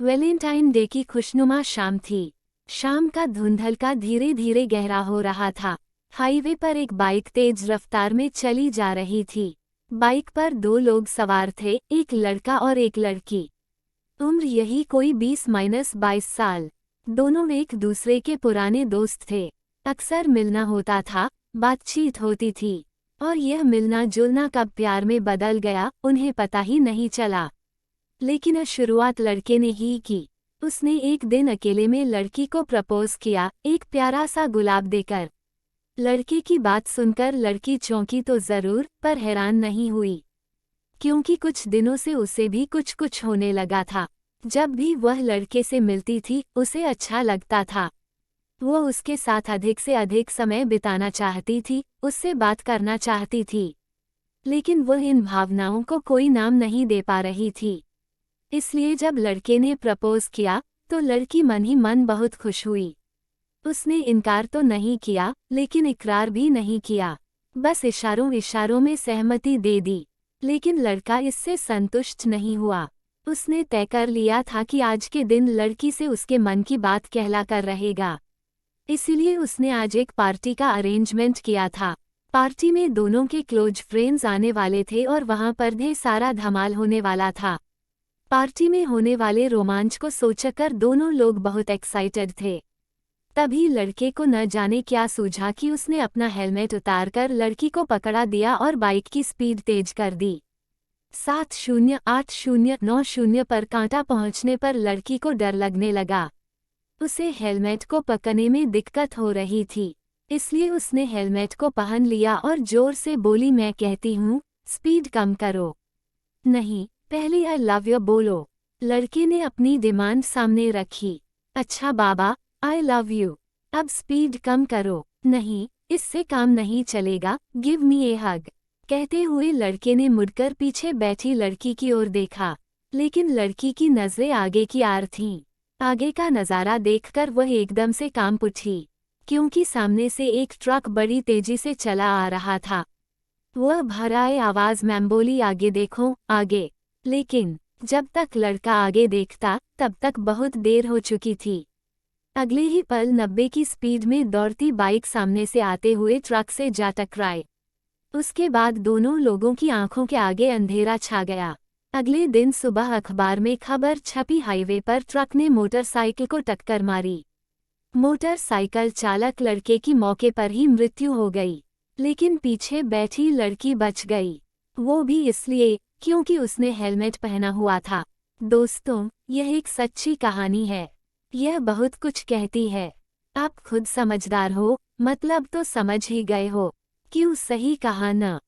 Valentine day की खुशनुमा शाम थी। शाम का धुंधलका धीरे धीरे गहरा हो रहा था। हाईवे पर एक बाइक तेज रफ्तार में चली जा रही थी। बाइक पर दो लोग सवार थे, एक लड़का और एक लड़की। उम्र यही कोई 20-22 साल। दोनों एक दूसरे के पुराने दोस्त थे। अक्सर मिलना होता था, बातचीत होती थी, और यह मिलना जुलना कब प्यार में बदल गया उन्हें पता ही नहीं चला। लेकिन शुरुआत लड़के ने ही की। उसने एक दिन अकेले में लड़की को प्रपोज किया, एक प्यारा सा गुलाब देकर। लड़के की बात सुनकर लड़की चौंकी तो जरूर, पर हैरान नहीं हुई, क्योंकि कुछ दिनों से उसे भी कुछ कुछ होने लगा था। जब भी वह लड़के से मिलती थी उसे अच्छा लगता था। वो उसके साथ अधिक से अधिक समय बिताना चाहती थी, उससे बात करना चाहती थी। लेकिन वह इन भावनाओं को कोई नाम नहीं दे पा रही थी। इसलिए जब लड़के ने प्रपोज किया तो लड़की मन ही मन बहुत खुश हुई। उसने इनकार तो नहीं किया, लेकिन इकरार भी नहीं किया। बस इशारों इशारों में सहमति दे दी। लेकिन लड़का इससे संतुष्ट नहीं हुआ। उसने तय कर लिया था कि आज के दिन लड़की से उसके मन की बात कहला कर रहेगा। इसीलिए उसने आज एक पार्टी का अरेंजमेंट किया था। पार्टी में दोनों के क्लोज फ्रेंड्स आने वाले थे और वहां पर ढेर सारा धमाल होने वाला था। पार्टी में होने वाले रोमांच को सोचकर दोनों लोग बहुत एक्साइटेड थे। तभी लड़के को न जाने क्या सूझा कि उसने अपना हेलमेट उतारकर लड़की को पकड़ा दिया और बाइक की स्पीड तेज कर दी। 70 80 90 पर कांटा पहुंचने पर लड़की को डर लगने लगा। उसे हेलमेट को पकड़ने में दिक्कत हो रही थी, इसलिए उसने हेलमेट को पहन लिया और जोर से बोली, मैं कहती हूँ स्पीड कम करो। नहीं, पहले आई लव यू बोलो। लड़के ने अपनी डिमांड सामने रखी। अच्छा बाबा, आई लव यू। अब स्पीड कम करो। नहीं, इससे काम नहीं चलेगा, गिव मी ए हग। कहते हुए लड़के ने मुड़कर पीछे बैठी लड़की की ओर देखा, लेकिन लड़की की नजरें आगे की आर थीं। आगे का नज़ारा देखकर वह एकदम से कांप उठी, क्योंकि सामने से एक ट्रक बड़ी तेजी से चला आ रहा था। वह भराए आवाज में बोली, आगे देखो, आगे। लेकिन जब तक लड़का आगे देखता तब तक बहुत देर हो चुकी थी। अगले ही पल 90 की स्पीड में दौड़ती बाइक सामने से आते हुए ट्रक से जा टकराए। उसके बाद दोनों लोगों की आंखों के आगे अंधेरा छा गया। अगले दिन सुबह अखबार में खबर छपी, हाईवे पर ट्रक ने मोटरसाइकिल को टक्कर मारी। मोटरसाइकिल चालक लड़के की मौके पर ही मृत्यु हो गई, लेकिन पीछे बैठी लड़की बच गई। वो भी इसलिए क्योंकि उसने हेलमेट पहना हुआ था। दोस्तों, यह एक सच्ची कहानी है। यह बहुत कुछ कहती है। आप खुद समझदार हो, मतलब तो समझ ही गए हो। क्यों सही कहा न?